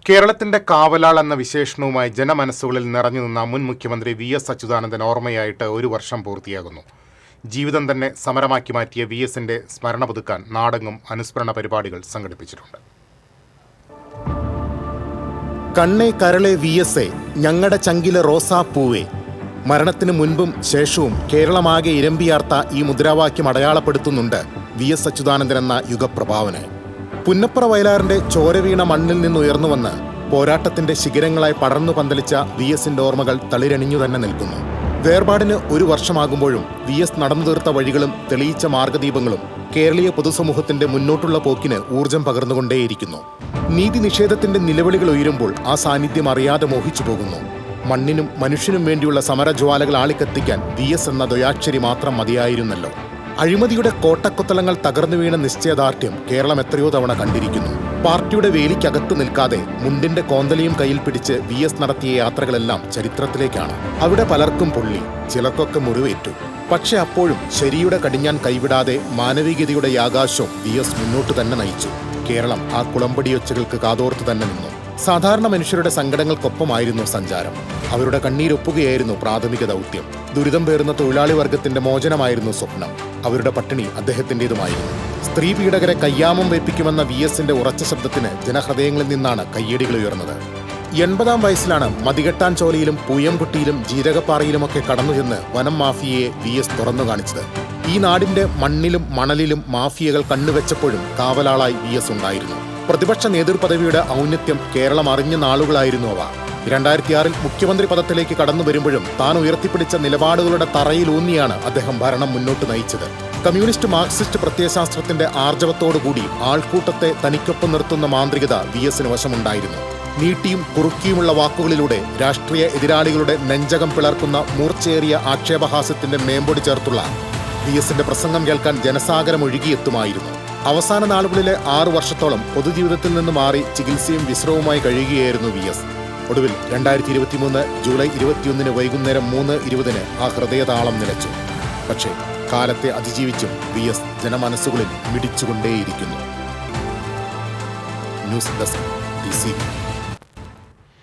കേരളത്തിന്റെ കാവലാൾ എന്ന വിശേഷണവുമായി ജനമനസ്സുകളിൽ നിറഞ്ഞു നിന്ന മുൻ മുഖ്യമന്ത്രി വി.എസ്. അച്യുതാനന്ദൻ ഓർമ്മയായിട്ട് ഒരു വർഷം പൂർത്തിയാകുന്നു. ജീവിതം തന്നെ സമരമാക്കി മാറ്റിയ വി.എസിന്റെ സ്മരണ പുതുക്കാൻ നാടെങ്ങും അനുസ്മരണ പരിപാടികൾ സംഘടിപ്പിച്ചിട്ടുണ്ട്. കണ്ണേ കരളെ വി.എസ്.എ, ഞങ്ങളുടെ ചങ്കിലെ റോസാപ്പൂവേ. മരണത്തിന് മുൻപും ശേഷവും കേരളമാകെ ഇരമ്പിയാർത്ത ഈ മുദ്രാവാക്യം അടയാളപ്പെടുത്തുന്നുണ്ട് വി.എസ്. അച്യുതാനന്ദൻ എന്ന യുഗപ്രഭാവന്. പുന്നപ്ര വയലാറിന്റെ ചോരവീണ മണ്ണിൽ നിന്നുയർന്നുവന്ന് പോരാട്ടത്തിന്റെ ശിഖരങ്ങളായി പടർന്നു പന്തലിച്ച വി.എസിന്റെ ഓർമ്മകൾ തളിരണിഞ്ഞു തന്നെ നിൽക്കുന്നു. വേർപാടിന് ഒരു വർഷമാകുമ്പോഴും വി.എസ്. നടന്നു തീർത്ത വഴികളും തെളിയിച്ച മാർഗദീപങ്ങളും കേരളീയ പൊതുസമൂഹത്തിന്റെ മുന്നോട്ടുള്ള പോക്കിന് ഊർജം പകർന്നുകൊണ്ടേയിരിക്കുന്നു. നീതി നിഷേധത്തിന്റെ നിലവിളികൾ ഉയരുമ്പോൾ ആ സാന്നിധ്യം അറിയാതെ മോഹിച്ചു പോകുന്നു. മണ്ണിനും മനുഷ്യനും വേണ്ടിയുള്ള സമരജ്വാലകൾ ആളിക്കത്തിക്കാൻ വി.എസ്. എന്ന ദ്വയാക്ഷരി മാത്രം മതിയായിരുന്നല്ലോ. അഴിമതിയുടെ കോട്ടക്കൊത്തളങ്ങൾ തകർന്നു വീണ നിശ്ചയദാർഢ്യം കേരളം എത്രയോ തവണ കണ്ടിരിക്കുന്നു. പാർട്ടിയുടെ വേലിക്കകത്ത് നിൽക്കാതെ മുണ്ടിന്റെ കോന്തലയും കയ്യിൽ പിടിച്ച് വി.എസ്. നടത്തിയ യാത്രകളെല്ലാം ചരിത്രത്തിലേക്കാണ്. അവിടെ പലർക്കും പൊള്ളി, ചിലർക്കൊക്കെ മുറിവേറ്റു. പക്ഷെ അപ്പോഴും ശരിയുടെ കടിഞ്ഞാൻ കൈവിടാതെ മാനവികതയുടെ ആകാശവും വി.എസ്. മുന്നോട്ട് തന്നെ നയിച്ചു. കേരളം ആ കുളമ്പടിയൊച്ചകൾക്ക് കാതോർത്ത് തന്നെ നിന്നു. സാധാരണ മനുഷ്യരുടെ സങ്കടങ്ങൾക്കൊപ്പമായിരുന്നു സഞ്ചാരം. അവരുടെ കണ്ണീരൊപ്പുകയായിരുന്നു പ്രാഥമിക ദൗത്യം. ദുരിതം പേറുന്ന തൊഴിലാളി വർഗത്തിന്റെ മോചനമായിരുന്നു സ്വപ്നം. അവരുടെ പട്ടിണി അദ്ദേഹത്തിൻ്റെതുമായിരുന്നു. സ്ത്രീ പീഡകരെ കയ്യാമം വയ്പ്പിക്കുമെന്ന വി.എസിന്റെ ഉറച്ച ശബ്ദത്തിന് ജനഹൃദയങ്ങളിൽ നിന്നാണ് കയ്യടികൾ ഉയർന്നത്. 80-ാം വയസ്സിലാണ് മതികെട്ടാൻ ചോലയിലും പൂയംകുട്ടിയിലും ജീരകപ്പാറയിലുമൊക്കെ കടന്നുചെന്ന് വനം മാഫിയയെ വി.എസ്. തുറന്നു കാണിച്ചത്. ഈ നാടിന്റെ മണ്ണിലും മണലിലും മാഫിയകൾ കണ്ണുവെച്ചപ്പോഴും കാവലാളായി വി.എസ്. ഉണ്ടായിരുന്നു. പ്രതിപക്ഷ നേതൃപദവിയുടെ ഔന്നത്യം കേരളം അറിഞ്ഞ നാളുകളായിരുന്നു അവ. 2006-ൽ മുഖ്യമന്ത്രി പദത്തിലേക്ക് കടന്നു വരുമ്പോഴും താൻ ഉയർത്തിപ്പിടിച്ച നിലപാടുകളുടെ തറയിലൂന്നിയാണ് അദ്ദേഹം ഭരണം മുന്നോട്ട് നയിച്ചത്. കമ്മ്യൂണിസ്റ്റ് മാർക്സിസ്റ്റ് പ്രത്യയശാസ്ത്രത്തിന്റെ ആർജവത്തോടുകൂടി ആൾക്കൂട്ടത്തെ തനിക്കൊപ്പം നിർത്തുന്ന മാന്ത്രികത വി.എസിന് വശമുണ്ടായിരുന്നു. നീട്ടിയും കുറുക്കിയുമുള്ള വാക്കുകളിലൂടെ രാഷ്ട്രീയ എതിരാളികളുടെ നെഞ്ചകം പിളർക്കുന്ന മൂർച്ചയേറിയ ആക്ഷേപഹാസ്യത്തിന്റെ മേമ്പൊടി ചേർത്തുള്ള വി.എസിന്റെ പ്രസംഗം കേൾക്കാൻ ജനസാഗരം ഒഴുകിയെത്തുമായിരുന്നു. അവസാന നാളുകളിലെ 6 വർഷത്തോളം പൊതുജീവിതത്തിൽ നിന്ന് മാറി ചികിത്സയും വിശ്രമവുമായി കഴിയുകയായിരുന്നു വി.എസ്. ഒടുവിൽ 2023 ജൂലൈ 21 വൈകുന്നേരം 3:20 ആ ഹൃദയതാളം നിലച്ചു. പക്ഷേ കാലത്തെ അതിജീവിച്ചും വി.എസ്. ജനമനസ്സുകളിൽ മിടിച്ചുകൊണ്ടേയിരിക്കുന്നു. News desk, DC.